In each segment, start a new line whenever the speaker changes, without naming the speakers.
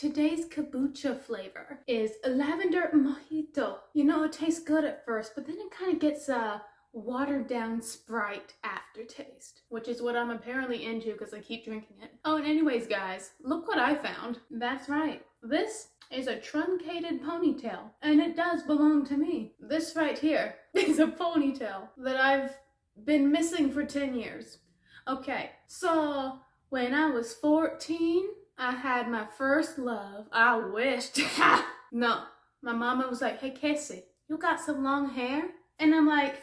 Today's kombucha flavor is lavender mojito. You know, it tastes good at first, but then it kind of gets a watered down Sprite aftertaste, which is what I'm apparently into because I keep drinking it. Oh, and anyways, guys, look what I found. That's right. This is a truncated ponytail, and it does belong to me. This right here is a ponytail that I've been missing for 10 years. Okay, so when I was 14, I had my first love. I wished. No, my mama was like, hey, Casey, you got some long hair? And I'm like,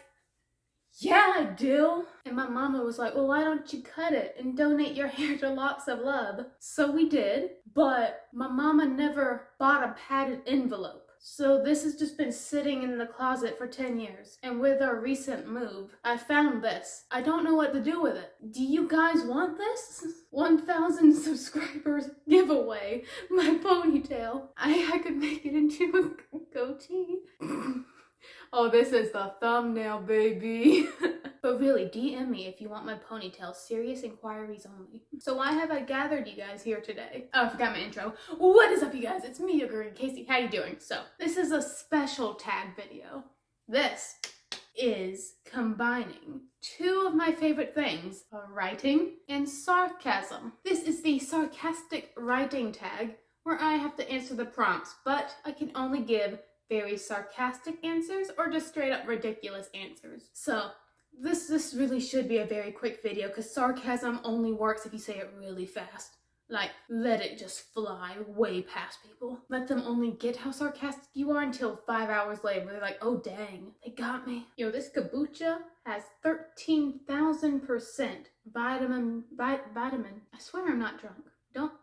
yeah, I do. And my mama was like, well, why don't you cut it and donate your hair to Locks of Love? So we did, but my mama never bought a padded envelope. So this has just been sitting in the closet for 10 years. And with our recent move, I found this. I don't know what to do with it. Do you guys want this? 1,000 subscribers giveaway. My ponytail. I could make it into a goatee. Oh, this is the thumbnail, baby. But really, DM me if you want my ponytail. Serious inquiries only. So why have I gathered you guys here today? Oh, I forgot my intro. What is up, you guys? It's me, your girl, Casey. How you doing? So, this is a special tag video. This is combining two of my favorite things, writing and sarcasm. This is the sarcastic writing tag, where I have to answer the prompts, but I can only give very sarcastic answers or just straight up ridiculous answers. So this really should be a very quick video because sarcasm only works if you say it really fast. Like, let it just fly way past people. Let them only get how sarcastic you are until 5 hours later where they're like, oh dang, they got me. Yo, this kombucha has 13,000% vitamin. I swear I'm not drunk.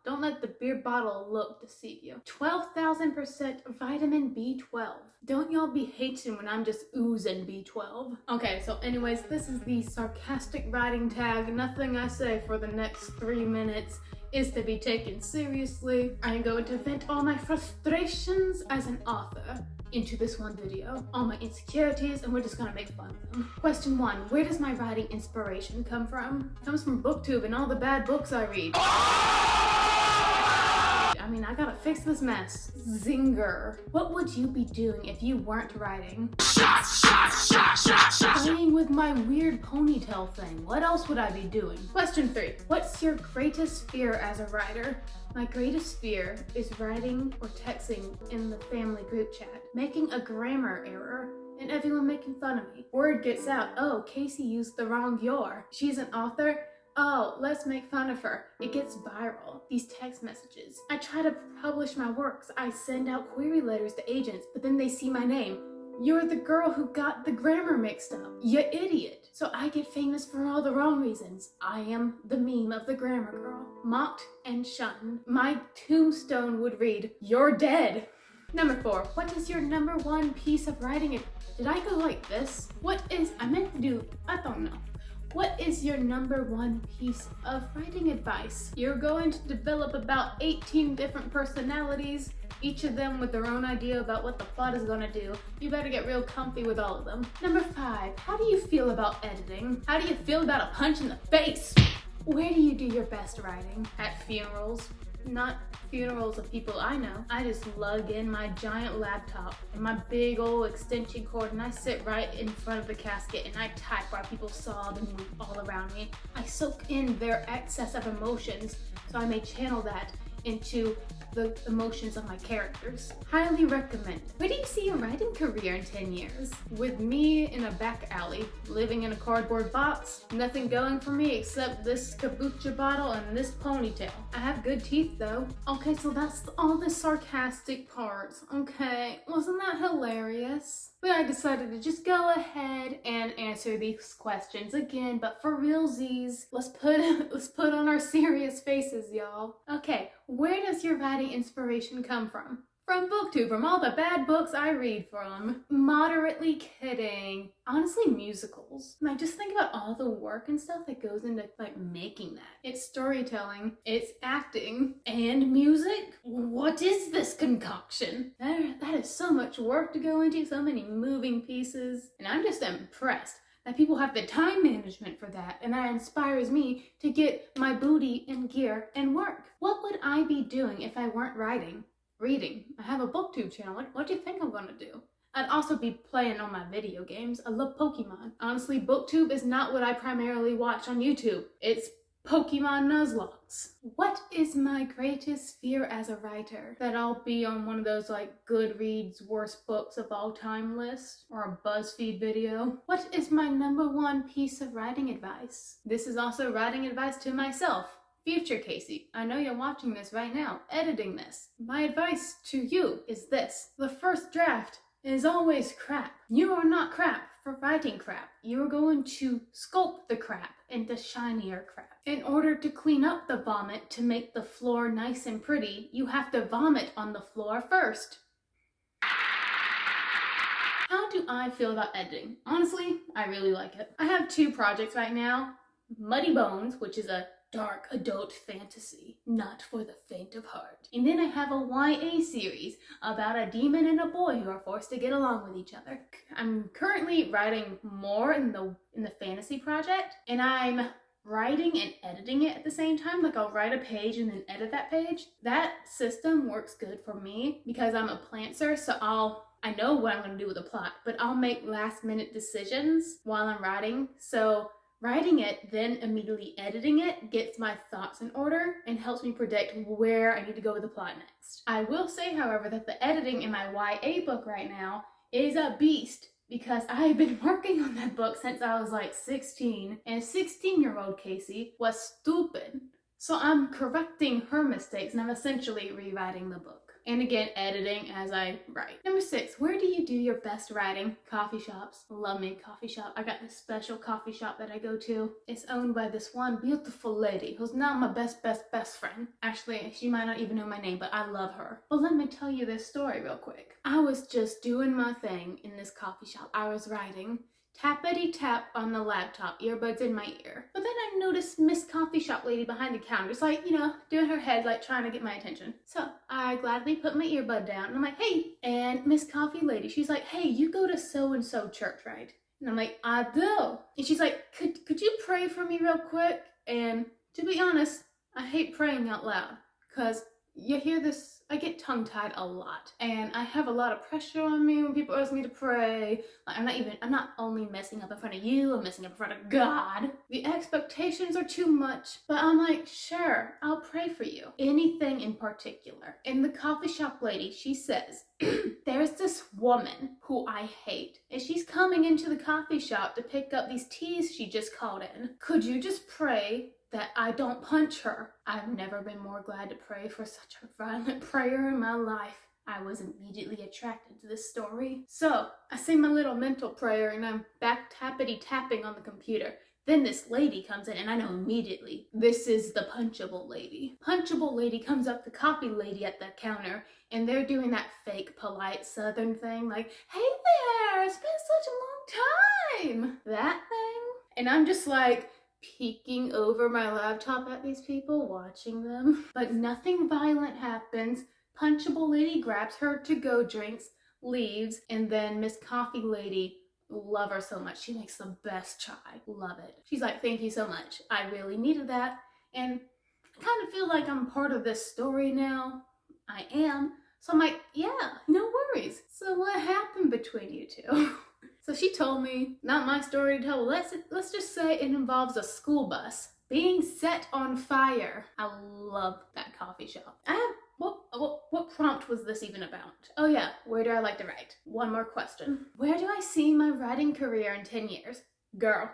Don't let the beer bottle look deceive you. 12,000% vitamin B12. Don't y'all be hating when I'm just oozing B12. Okay, so anyways, this is the sarcastic writing tag. Nothing I say for the next 3 minutes is to be taken seriously. I am going to vent all my frustrations as an author into this one video, all my insecurities, and we're just gonna make fun of them. Question 1, where does my writing inspiration come from? It comes from BookTube and all the bad books I read. I mean, I gotta fix this mess. Zinger. What would you be doing if you weren't writing? Playing with my weird ponytail thing. What else would I be doing? Question 3, what's your greatest fear as a writer? My greatest fear is writing or texting in the family group chat, making a grammar error, and everyone making fun of me. Word gets out, oh, Casey used the wrong your. She's an author. Oh, let's make fun of her. It gets viral, these text messages. I try to publish my works. I send out query letters to agents, but then they see my name. You're the girl who got the grammar mixed up. You idiot. So I get famous for all the wrong reasons. I am the meme of the grammar girl. Mocked and shunned. My tombstone would read, you're dead. Number 4, what is your number 1 piece of writing? Did I go like this? I don't know. What is your number 1 piece of writing advice? You're going to develop about 18 different personalities, each of them with their own idea about what the plot is gonna do. You better get real comfy with all of them. Number 5, how do you feel about editing? How do you feel about a punch in the face? Where do you do your best writing? At funerals. Not funerals of people I know. I just lug in my giant laptop and my big old extension cord and I sit right in front of the casket and I type while people sob and weep all around me. I soak in their excess of emotions so I may channel that into the emotions of my characters. Highly recommend. Where do you see your writing career in 10 years? With me in a back alley, living in a cardboard box, nothing going for me except this kombucha bottle and this ponytail. I have good teeth though. Okay, so that's all the sarcastic parts. Okay, wasn't that hilarious? But I decided to just go ahead and answer these questions again, but for realsies, let's put on our serious faces, y'all. Okay, where does your writing inspiration come from? From BookTube, from all the bad books I read from. Moderately kidding. Honestly, musicals. Like, just think about all the work and stuff that goes into, like, making that. It's storytelling, it's acting, and music. What is this concoction? That is so much work to go into, so many moving pieces, and I'm just impressed. that people have the time management for that, and that inspires me to get my booty in gear and work. What would I be doing if I weren't writing? Reading. I have a booktube channel. What do you think I'm gonna do? I'd also be playing on my video games. I love Pokemon. Honestly, booktube is not what I primarily watch on YouTube. It's Pokemon Nuzlockes. What is my greatest fear as a writer? That I'll be on one of those like Goodreads worst books of all time list or a BuzzFeed video. What is my #1 piece of writing advice? This is also writing advice to myself. Future Casey, I know you're watching this right now, editing this. My advice to you is this. The first draft is always crap. You are not crap for writing crap. You're going to sculpt the crap into shinier crap. In order to clean up the vomit to make the floor nice and pretty, you have to vomit on the floor first. How do I feel about editing? Honestly, I really like it. I have 2 projects right now. Muddy Bones, which is a dark adult fantasy, not for the faint of heart. And then I have a YA series about a demon and a boy who are forced to get along with each other. I'm currently writing more in the fantasy project, and I'm writing and editing it at the same time. Like I'll write a page and then edit that page. That system works good for me because I'm a plantser, so I know what I'm going to do with the plot, but I'll make last minute decisions while I'm writing. So writing it, then immediately editing it gets my thoughts in order and helps me predict where I need to go with the plot next. I will say, however, that the editing in my YA book right now is a beast because I've been working on that book since I was like 16, and 16-year-old Casey was stupid. So I'm correcting her mistakes and I'm essentially rewriting the book. And again, editing as I write. #6, where do you do your best writing? Coffee shops. Love me a coffee shop. I got this special coffee shop that I go to. It's owned by this one beautiful lady who's now my best friend. Actually, she might not even know my name, but I love her. But let me tell you this story real quick. I was just doing my thing in this coffee shop. I was writing. Tappity tap on the laptop, earbuds in my ear. But then I noticed Miss Coffee Shop Lady behind the counter, just like, doing her head, like trying to get my attention. So I gladly put my earbud down and I'm like, hey, and Miss Coffee Lady, she's like, hey, you go to so-and-so church, right? And I'm like, I do. And she's like, could you pray for me real quick? And to be honest, I hate praying out loud because you hear this, I get tongue-tied a lot, and I have a lot of pressure on me when people ask me to pray. Like, I'm not only messing up in front of you, I'm messing up in front of God. The expectations are too much, but I'm like, sure, I'll pray for you. Anything in particular. And the coffee shop lady, she says, there's this woman who I hate, and she's coming into the coffee shop to pick up these teas she just called in. Could you just pray that I don't punch her? I've never been more glad to pray for such a violent prayer in my life. I was immediately attracted to this story. So I say my little mental prayer and I'm back tapping on the computer. Then this lady comes in and I know immediately this is the punchable lady. Punchable lady comes up to coffee lady at the counter and they're doing that fake polite southern thing like, hey there, it's been such a long time. That thing. And I'm just like, peeking over my laptop at these people, watching them. But nothing violent happens. Punchable lady grabs her to-go drinks, leaves, and then Miss Coffee Lady, love her so much. She makes the best chai. Love it. She's like, thank you so much. I really needed that. And I kind of feel like I'm part of this story now. I am. So I'm like, yeah, no worries. So what happened between you two? So she told me, not my story to tell, let's just say it involves a school bus being set on fire. I love that coffee shop. What prompt was this even about? Oh yeah, where do I like to write? One more question. Where do I see my writing career in 10 years? Girl,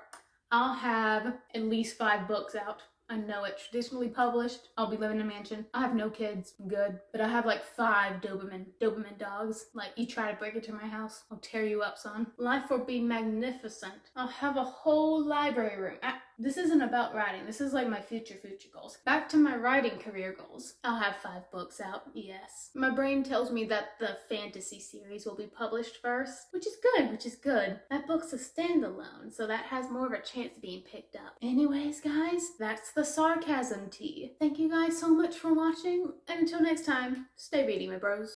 I'll have at least 5 books out. I know it. Traditionally published. I'll be living in a mansion. I have no kids. Good. But I have like 5 Doberman dogs. Like, you try to break into my house, I'll tear you up, son. Life will be magnificent. I'll have a whole library room. This isn't about writing. This is like my future goals. Back to my writing career goals. I'll have 5 books out, yes. My brain tells me that the fantasy series will be published first, which is good. That book's a standalone, so that has more of a chance of being picked up. Anyways, guys, that's the sarcasm tea. Thank you guys so much for watching, and until next time, stay reading, my bros.